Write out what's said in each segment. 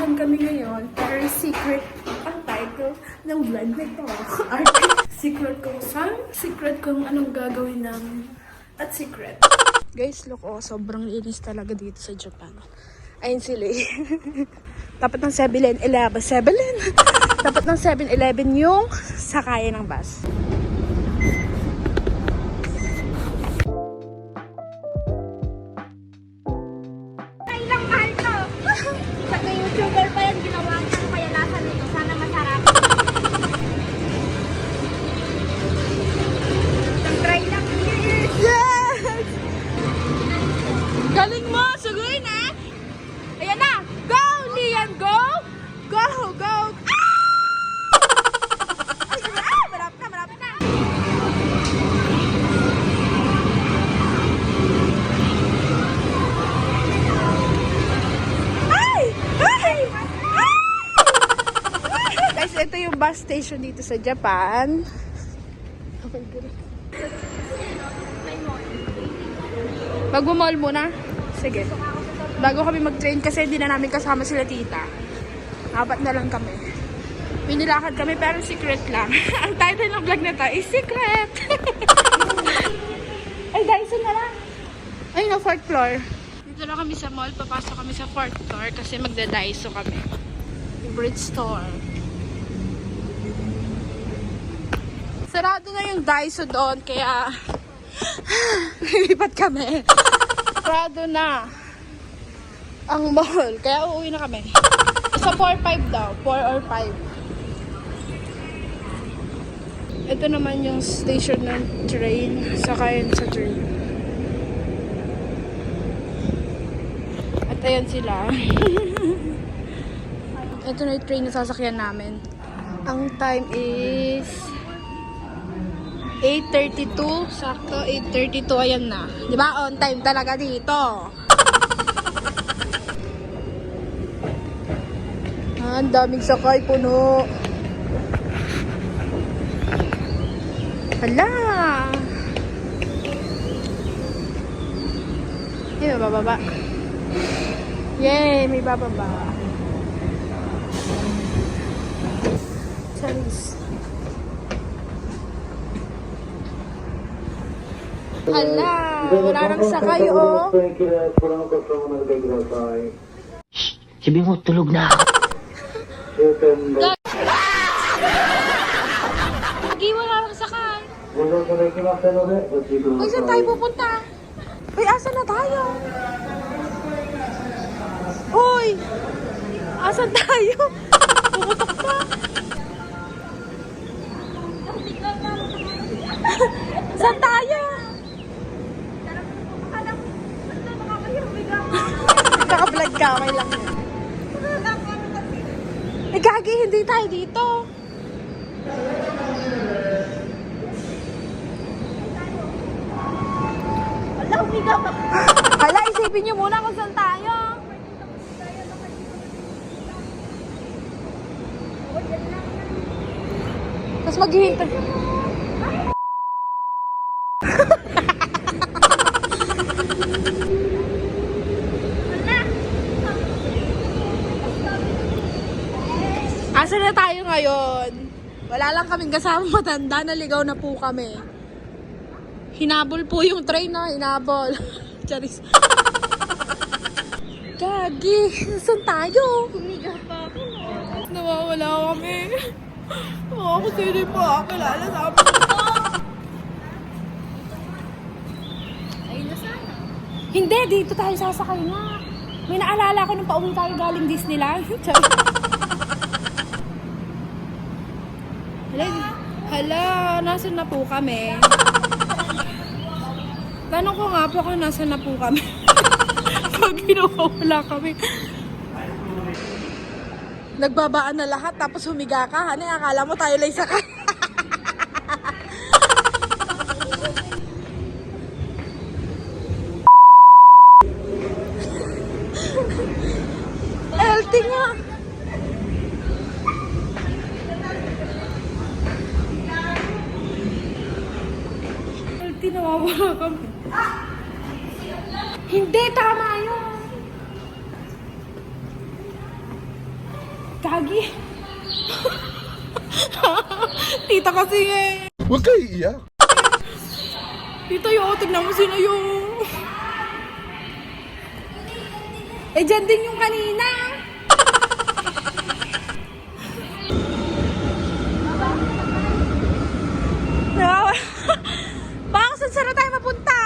Pupuntahan kami ngayon. Very secret ang title ng vlog na ito. Secret kung saan, secret kung anong gagawin namin. At secret. Guys, look, sobrang linis talaga dito sa Japan. Ayun sila eh. Tapat ng 7-Eleven. Tapat ng 7-Eleven yung sakayan ng bus. Ilang mahal to. Sa YouTuber pa yan, ginawa niya. Kaya nasa nito. Sana masarap. Try lang. Yes! Galing mo! Sugoy na! Ayan na! Go, Lian! Go! Go! Go! Ah! Marap na! Marap na! Ay! Ay! Ah! Guys, ito yung bus station dito sa Japan. Oh my God. Magmamall muna? Sige. Bago kami mag-train kasi hindi na namin kasama sila tita. 4 na lang kami. Pinilakad kami pero secret lang. Ang title ng vlog na to is secret. Ay, Dyson na lang. Ay, no, 4th floor. Dito na kami sa mall. Papasok kami sa 4th floor kasi magda-Daiso kami. Yung bridge store. Sarado na yung Daiso doon kaya lilipat kami. Sarado na ang mall. Kaya uuwi na kami. Sa 4-5 daw. 4 or 5. Ito naman yung station ng train. Sakayan sa train. At ayan sila. Ito na yung train na sasakyan namin. Ang time is 8:32. Sakto, 8:32. Ayan na. Diba? On time talaga dito. Ang daming sakay, puno. Hala! May bababa. Yay! May bababa. Charis. Hala! Wala nang sakay, oh. Sabi mo, tulog na. Lagi wala nang sakay. Uy, saan tayo pupunta? Uy, asan na tayo? Uy! Asan tayo? Pumutok pa. Saan tayo? Naka-vlog ka, okay lang yun. Eh, gagi, hindi tayo dito. Hala, isipin nyo muna kung saan tayo. Tapos maghihintay. Asa na tayo ngayon? Wala lang kaming kasama matanda, naligaw na po kami. Hinabol po yung train na, hinabol. Charis. Gagi, saan tayo? Humiga pa ako. Nawawala kami. Ako sino po kilala sa amin. Ayun na sana. Hindi, dito tayo sasakay nga. May naalala ko nung pauwi tayo galing Disneyland. Hala, nasan na po kami? Tanong ko nga po kung nasan na po kami. Pag wala kami. Nagbabaan na lahat tapos humiga ka. Hani, akala mo tayo lang sakay. LT nga. Nawawala kami. Hindi, tama yun. Gagi. Tita kasi eh. Huwag kayo iiyak. Tita yung tignan mo sino yung... Eh, dyan din yung kanina. Baka saan sana tayo mapunta?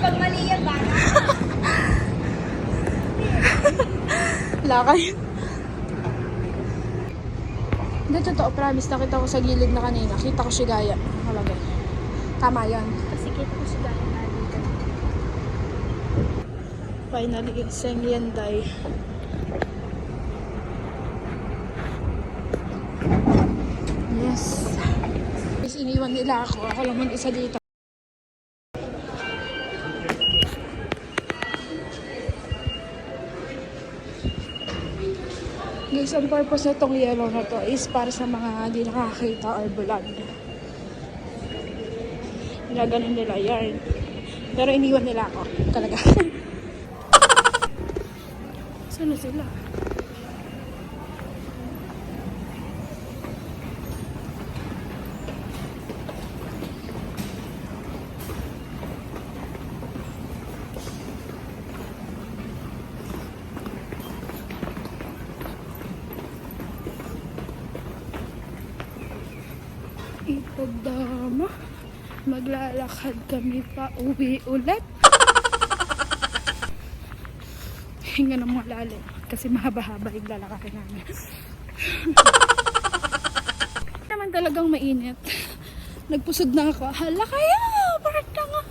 Pag mali yan, baka. Lakay. Hindi, totoo, promise. Nakita ko sa gilid na kanina. Kita ko si Gaya. Nakalagay. Tama yan. Kasi kita ko siya gano'n na dito. Finally, Seng Yenday. Yes. Guys, iniwan nila ako. Ako lang mag-isa dito. Guys, ang purpose na itong yellow na to is para sa mga di nakakita or bulag. Ginaganon nila yarn. Pero iniwan nila ako. Talaga. Saan na sila? Ipagdama. Maglalakad kami pa uwi ulit. Hinga ng malalim. Kasi mahaba-haba yung lalakarin namin. Naman talagang mainit. Nagpusod na ako. Hala kaya! Bakit na nga?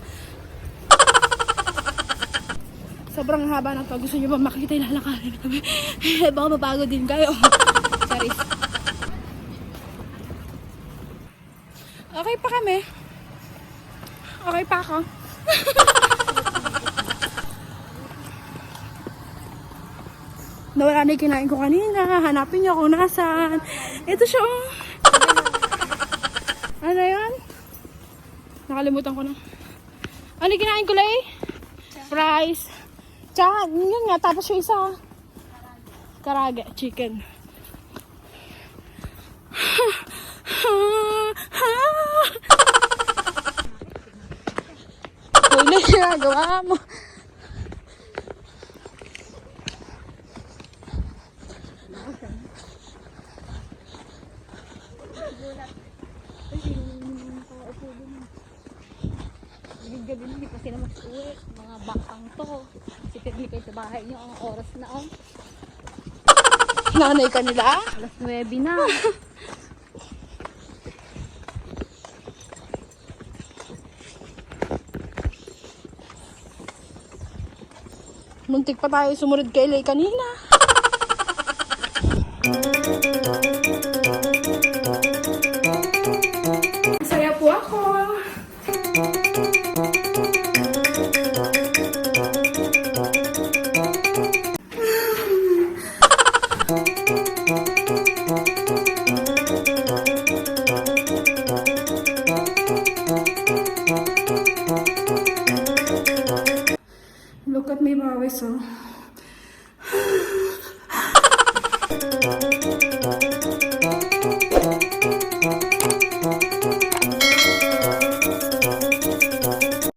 Sobrang haba na to. Gusto nyo ba makita yung lalakarin namin? Baka mapagod din kayo. Sorry. Okay pa kami. Okay pa ako. Nawala na yung kinain ko kanina. Hanapin niyo kung nasaan. Ito siya. Oh. Ano yan? Nakalimutan ko na. Ano yung kinain ko, Lay? Fries. Tsaka, yun nga. Tapos yung isa. Karage. Chicken. Huli, ginagawa mo. Gabi na, hindi pa sila mag-uwi. Mga bangkang to. Si Pirli kayo sa bahay niyo ang oras na on. Nanay ka nila? Alas 9 na. Muntik pa tayo sumunod kay Lay kanina. Masaya po ako. Look at my bawis, oh.